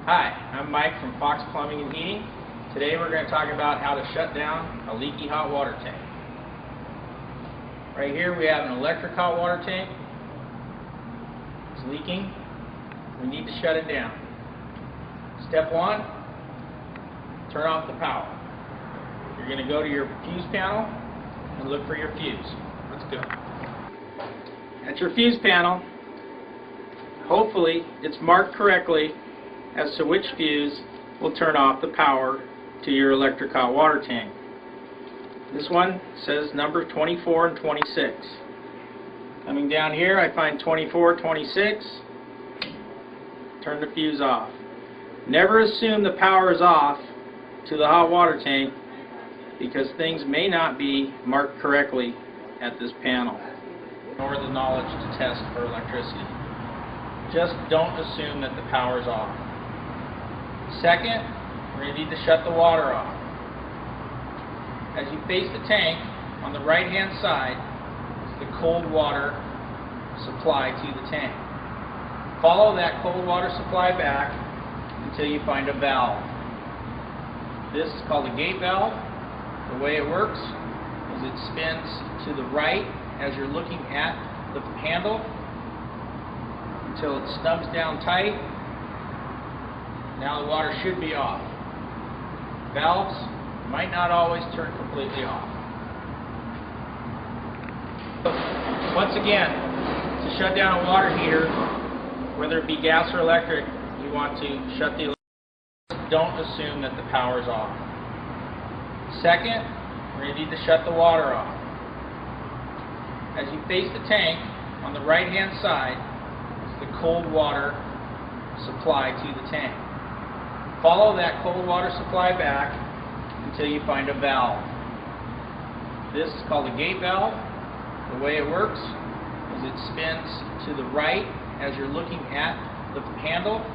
Hi, I'm Mike from Fox Plumbing and Heating. Today we're going to talk about how to shut down a leaky hot water tank. Right here we have an electric hot water tank. It's leaking. We need to shut it down. Step one, turn off the power. You're going to go to your fuse panel and look for your fuse. Let's go. At your fuse panel, hopefully it's marked correctly as to which fuse will turn off the power to your electric hot water tank. This one says number 24 and 26. Coming down here, I find 24, 26. Turn the fuse off. Never assume the power is off to the hot water tank because things may not be marked correctly at this panel, nor the knowledge to test for electricity. Just don't assume that the power is off. Second, we're going to need to shut the water off. As you face the tank, on the right hand side is the cold water supply to the tank. Follow that cold water supply back until you find a valve. This is called a gate valve. The way it works is it spins to the right as you're looking at the handle until it snubs down tight. Now the water should be off. Valves might not always turn completely off. Once again, to shut down a water heater, whether it be gas or electric, you want to shut the electric. Don't assume that the power is off. Second, we're going to need to shut the water off. As you face the tank, on the right hand side is the cold water supply to the tank. Follow that cold water supply back until you find a valve. This is called a gate valve. The way it works is it spins to the right as you're looking at the handle